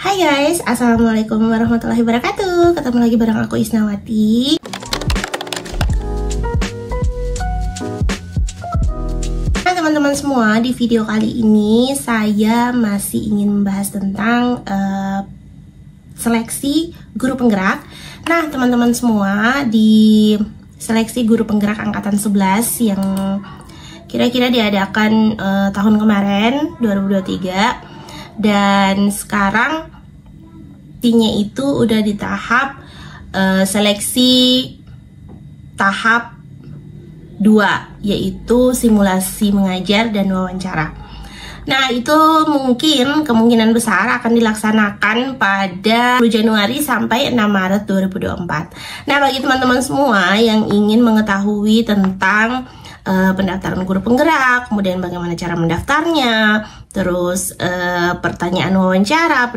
Hai guys, assalamualaikum warahmatullahi wabarakatuh. Ketemu lagi bareng aku Isnawati. Nah teman-teman semua, di video kali ini saya masih ingin membahas tentang seleksi guru penggerak. Nah teman-teman semua, di seleksi guru penggerak angkatan 11 yang kira-kira diadakan tahun kemarin 2023, dan sekarang intinya itu udah di tahap seleksi tahap 2, yaitu simulasi mengajar dan wawancara. Nah itu kemungkinan besar akan dilaksanakan pada 10 Januari sampai 6 Maret 2024. Nah bagi teman-teman semua yang ingin mengetahui tentang pendaftaran guru penggerak, kemudian bagaimana cara mendaftarnya, terus pertanyaan wawancara,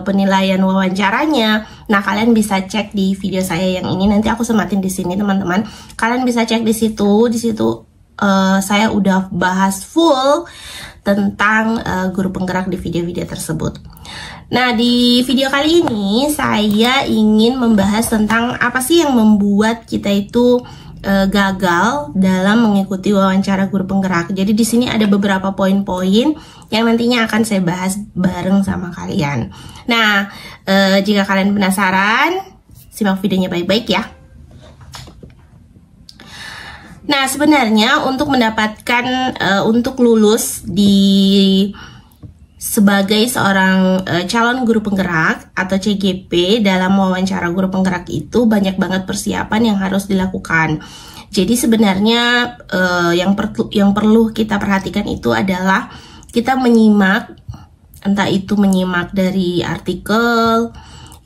penilaian wawancaranya. Nah, kalian bisa cek di video saya yang ini, nanti aku sematin di sini teman-teman. Kalian bisa cek di situ. Saya udah bahas full tentang guru penggerak di video-video tersebut. Nah, di video kali ini saya ingin membahas tentang apa sih yang membuat kita itu gagal dalam mengikuti wawancara guru penggerak. Jadi di sini ada beberapa poin-poin yang nantinya akan saya bahas bareng sama kalian. Nah, jika kalian penasaran, simak videonya baik-baik ya. Nah, sebenarnya untuk mendapatkan untuk lulus sebagai seorang calon guru penggerak atau CGP dalam wawancara guru penggerak itu banyak banget persiapan yang harus dilakukan. Jadi sebenarnya yang perlu kita perhatikan itu adalah kita menyimak, entah itu menyimak dari artikel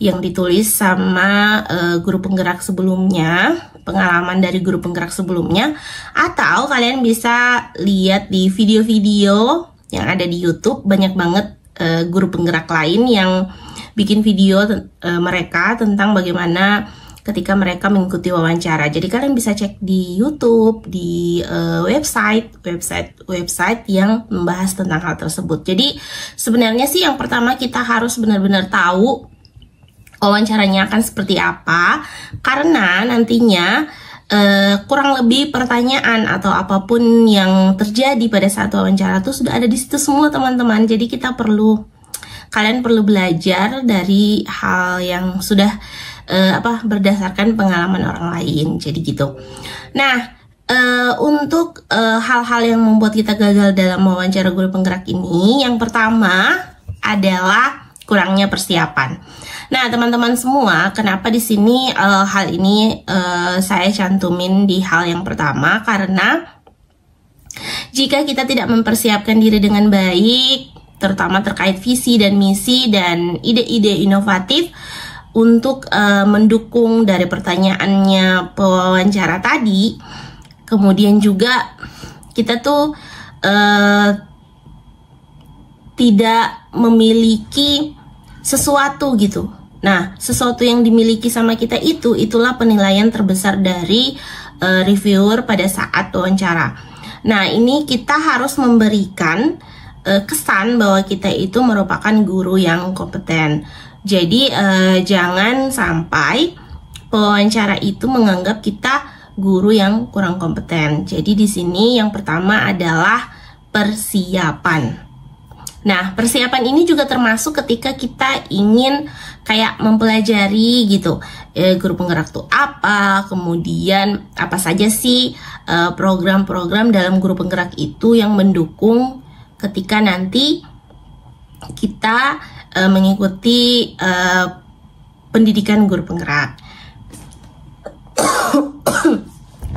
yang ditulis sama guru penggerak sebelumnya, pengalaman dari guru penggerak sebelumnya, atau kalian bisa lihat di video-video yang ada di YouTube. Banyak banget guru penggerak lain yang bikin video mereka tentang bagaimana ketika mereka mengikuti wawancara. Jadi kalian bisa cek di YouTube, di website yang membahas tentang hal tersebut. Jadi sebenarnya sih yang pertama kita harus benar-benar tahu wawancaranya akan seperti apa, karena nantinya kurang lebih pertanyaan atau apapun yang terjadi pada saat wawancara itu sudah ada di situ semua teman-teman. Jadi kalian perlu belajar dari hal yang sudah berdasarkan pengalaman orang lain. Jadi gitu. Nah untuk hal-hal yang membuat kita gagal dalam wawancara guru penggerak ini, yang pertama adalah kurangnya persiapan. Nah, teman-teman semua, kenapa di sini hal ini saya cantumin di hal yang pertama? Karena jika kita tidak mempersiapkan diri dengan baik, terutama terkait visi dan misi dan ide-ide inovatif untuk mendukung dari pertanyaannya pewawancara tadi, kemudian juga kita tuh tidak memiliki sesuatu gitu. Nah, sesuatu yang dimiliki sama kita itulah penilaian terbesar dari reviewer pada saat wawancara. Nah, ini kita harus memberikan kesan bahwa kita itu merupakan guru yang kompeten. Jadi jangan sampai pewawancara itu menganggap kita guru yang kurang kompeten. Jadi di sini yang pertama adalah persiapan. Nah, persiapan ini juga termasuk ketika kita ingin kayak mempelajari gitu, guru penggerak itu apa, kemudian apa saja sih program-program dalam guru penggerak itu yang mendukung ketika nanti kita mengikuti pendidikan guru penggerak.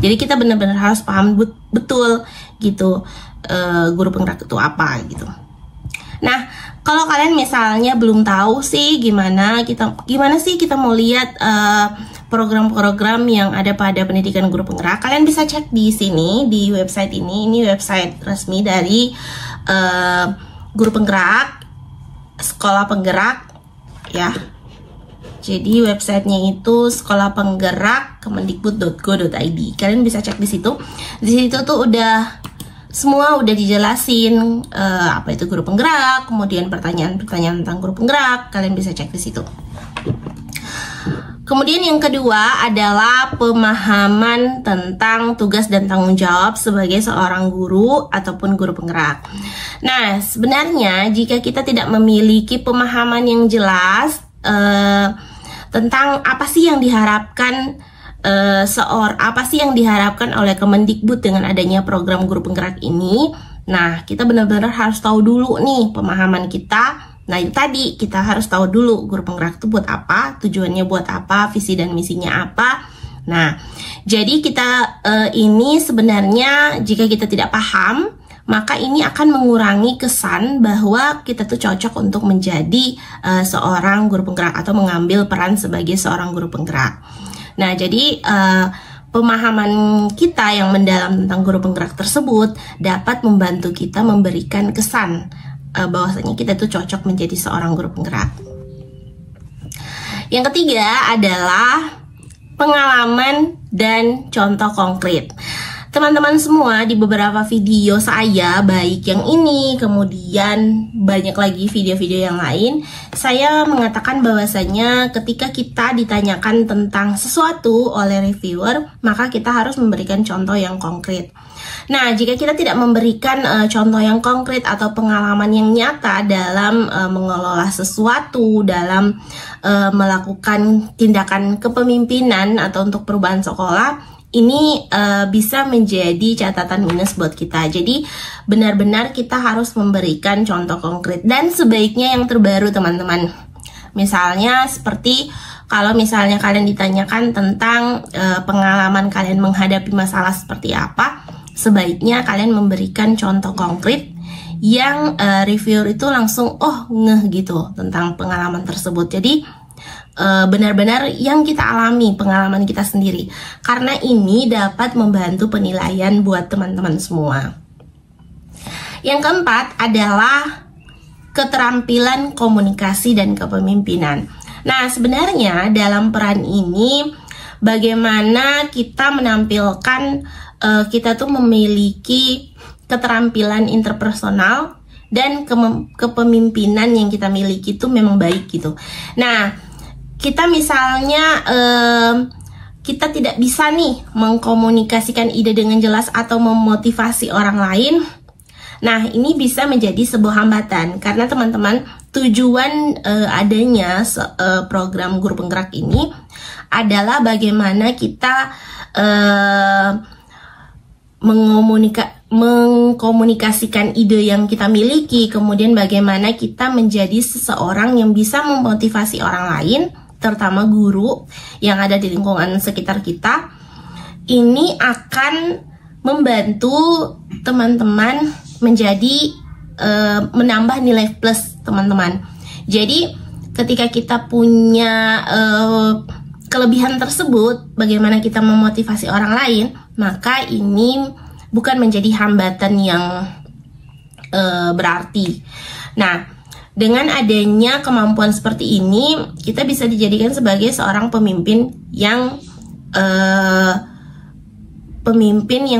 Jadi kita benar-benar harus paham betul gitu, guru penggerak itu apa gitu. Nah, kalau kalian misalnya belum tahu sih gimana sih kita mau lihat program-program yang ada pada pendidikan guru penggerak, kalian bisa cek di sini, di website ini. Ini website resmi dari guru penggerak, sekolah penggerak ya. Jadi websitenya itu sekolah penggerak kemendikbud.go.id. Kalian bisa cek di situ. Di situ tuh udah semua udah dijelasin apa itu guru penggerak, kemudian pertanyaan-pertanyaan tentang guru penggerak, kalian bisa cek di situ. Kemudian yang kedua adalah pemahaman tentang tugas dan tanggung jawab sebagai seorang guru ataupun guru penggerak. Nah, sebenarnya jika kita tidak memiliki pemahaman yang jelas tentang apa sih yang diharapkan apa sih yang diharapkan oleh Kemendikbud dengan adanya program guru penggerak ini, nah kita benar-benar harus tahu dulu nih pemahaman kita. Nah itu tadi, kita harus tahu dulu guru penggerak itu buat apa, tujuannya buat apa, visi dan misinya apa. Nah, jadi kita ini sebenarnya jika kita tidak paham, maka ini akan mengurangi kesan bahwa kita tuh cocok untuk menjadi seorang guru penggerak atau mengambil peran sebagai seorang guru penggerak. Nah, jadi pemahaman kita yang mendalam tentang guru penggerak tersebut dapat membantu kita memberikan kesan bahwasanya kita tuh cocok menjadi seorang guru penggerak. Yang ketiga adalah pengalaman dan contoh konkret. Teman-teman semua, di beberapa video saya, baik yang ini, kemudian banyak lagi video-video yang lain, saya mengatakan bahwasanya ketika kita ditanyakan tentang sesuatu oleh reviewer, maka kita harus memberikan contoh yang konkret. Nah, jika kita tidak memberikan contoh yang konkret atau pengalaman yang nyata dalam mengelola sesuatu, dalam melakukan tindakan kepemimpinan atau untuk perubahan sekolah, ini bisa menjadi catatan minus buat kita. Jadi benar-benar kita harus memberikan contoh konkret dan sebaiknya yang terbaru, teman-teman. Misalnya seperti kalau misalnya kalian ditanyakan tentang pengalaman kalian menghadapi masalah seperti apa, sebaiknya kalian memberikan contoh konkret yang reviewer itu langsung ngeh gitu tentang pengalaman tersebut. Jadi benar-benar yang kita alami, pengalaman kita sendiri, karena ini dapat membantu penilaian buat teman-teman semua. Yang keempat adalah keterampilan komunikasi dan kepemimpinan. Nah, sebenarnya dalam peran ini bagaimana kita menampilkan kita tuh memiliki keterampilan interpersonal dan kepemimpinan yang kita miliki itu memang baik gitu. Nah, kita misalnya kita tidak bisa nih mengkomunikasikan ide dengan jelas atau memotivasi orang lain. Nah, ini bisa menjadi sebuah hambatan karena teman-teman, tujuan adanya program guru penggerak ini adalah bagaimana kita mengkomunikasikan ide yang kita miliki, kemudian bagaimana kita menjadi seseorang yang bisa memotivasi orang lain, terutama guru yang ada di lingkungan sekitar kita. Ini akan membantu teman-teman menjadi menambah nilai plus, teman-teman. Jadi ketika kita punya kelebihan tersebut, bagaimana kita memotivasi orang lain, maka ini bukan menjadi hambatan yang berarti. Nah, dengan adanya kemampuan seperti ini, kita bisa dijadikan sebagai seorang pemimpin yang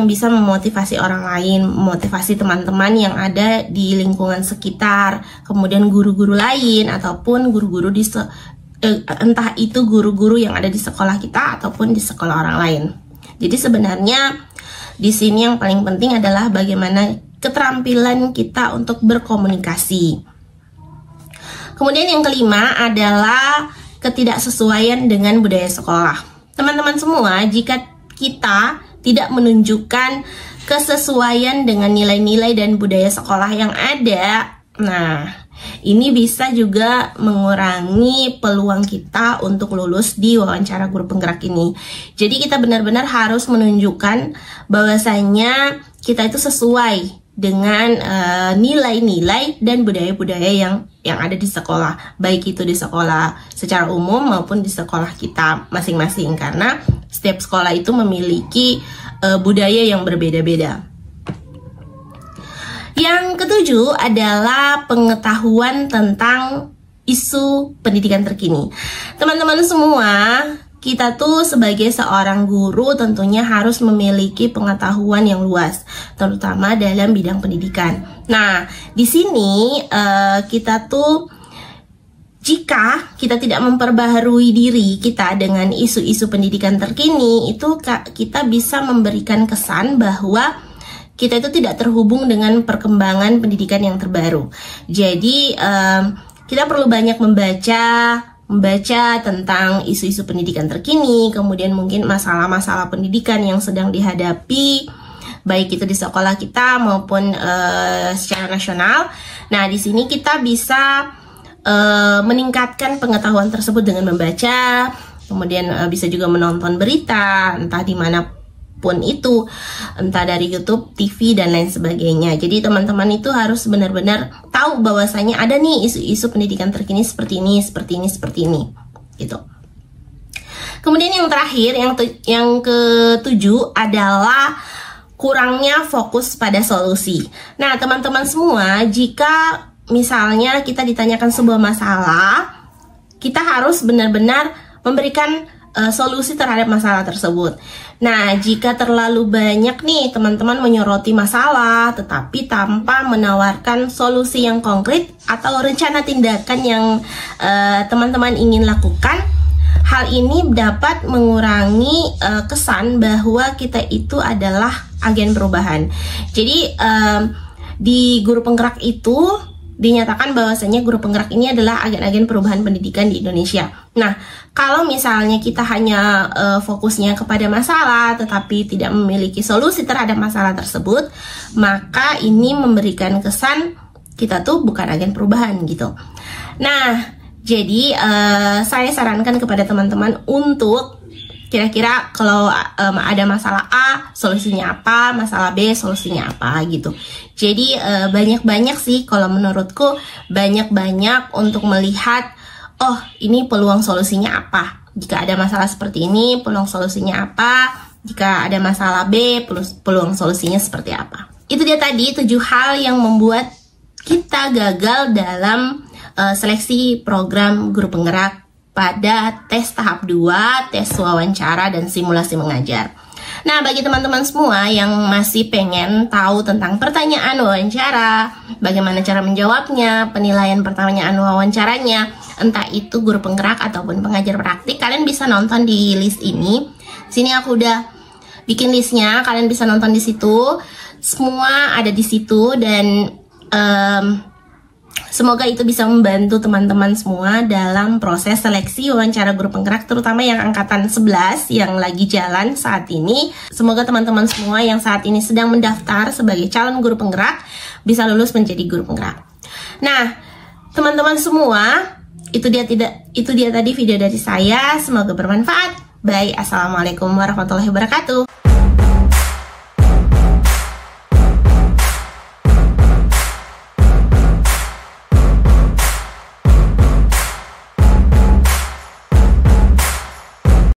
bisa memotivasi orang lain, memotivasi teman-teman yang ada di lingkungan sekitar, kemudian guru-guru lain ataupun guru-guru di entah itu guru-guru yang ada di sekolah kita ataupun di sekolah orang lain. Jadi sebenarnya di sini yang paling penting adalah bagaimana keterampilan kita untuk berkomunikasi. Kemudian yang kelima adalah ketidaksesuaian dengan budaya sekolah. Teman-teman semua, jika kita tidak menunjukkan kesesuaian dengan nilai-nilai dan budaya sekolah yang ada, nah ini bisa juga mengurangi peluang kita untuk lulus di wawancara guru penggerak ini. Jadi kita benar-benar harus menunjukkan bahwasanya kita itu sesuai dengan nilai-nilai dan budaya-budaya yang ada di sekolah, baik itu di sekolah secara umum maupun di sekolah kita masing-masing, karena setiap sekolah itu memiliki budaya yang berbeda-beda. Yang ketujuh adalah pengetahuan tentang isu pendidikan terkini. Teman-teman semua, kita tuh sebagai seorang guru tentunya harus memiliki pengetahuan yang luas, terutama dalam bidang pendidikan. Nah, di sini kita tuh, jika kita tidak memperbaharui diri kita dengan isu-isu pendidikan terkini, itu kita bisa memberikan kesan bahwa kita itu tidak terhubung dengan perkembangan pendidikan yang terbaru. Jadi, kita perlu banyak membaca tentang isu-isu pendidikan terkini, kemudian mungkin masalah-masalah pendidikan yang sedang dihadapi, baik itu di sekolah kita maupun secara nasional. Nah, di sini kita bisa meningkatkan pengetahuan tersebut dengan membaca, kemudian bisa juga menonton berita, entah dimanapun itu, entah dari YouTube, TV, dan lain sebagainya. Jadi teman-teman itu harus benar-benar tahu bahwasanya ada nih isu-isu pendidikan terkini seperti ini gitu. Kemudian yang terakhir, yang ketujuh adalah kurangnya fokus pada solusi. Nah, teman-teman semua, jika misalnya kita ditanyakan sebuah masalah, kita harus benar-benar memberikan solusi terhadap masalah tersebut. Nah, jika terlalu banyak nih teman-teman menyoroti masalah tetapi tanpa menawarkan solusi yang konkret atau rencana tindakan yang teman-teman ingin lakukan, hal ini dapat mengurangi kesan bahwa kita itu adalah agen perubahan. Jadi di Guru Penggerak itu dinyatakan bahwasanya guru penggerak ini adalah agen-agen perubahan pendidikan di Indonesia. Nah, kalau misalnya kita hanya fokusnya kepada masalah tetapi tidak memiliki solusi terhadap masalah tersebut, maka ini memberikan kesan kita tuh bukan agen perubahan gitu. Nah, jadi saya sarankan kepada teman-teman untuk kira-kira kalau ada masalah A, solusinya apa, masalah B, solusinya apa gitu. Jadi banyak-banyak sih kalau menurutku, banyak-banyak untuk melihat, oh ini peluang solusinya apa. Jika ada masalah seperti ini, peluang solusinya apa. Jika ada masalah B, peluang solusinya seperti apa. Itu dia tadi 7 hal yang membuat kita gagal dalam seleksi program Guru Penggerak pada tes tahap 2, tes wawancara dan simulasi mengajar. Nah, bagi teman-teman semua yang masih pengen tahu tentang pertanyaan wawancara, bagaimana cara menjawabnya, penilaian pertanyaan wawancaranya, entah itu guru penggerak ataupun pengajar praktik, kalian bisa nonton di list ini. Sini aku udah bikin listnya, kalian bisa nonton di situ. Semua ada di situ dan semoga itu bisa membantu teman-teman semua dalam proses seleksi wawancara guru penggerak, terutama yang angkatan 11 yang lagi jalan saat ini. Semoga teman-teman semua yang saat ini sedang mendaftar sebagai calon guru penggerak bisa lulus menjadi guru penggerak. Nah, teman-teman semua, itu dia tadi video dari saya. Semoga bermanfaat. Bye. Assalamualaikum warahmatullahi wabarakatuh.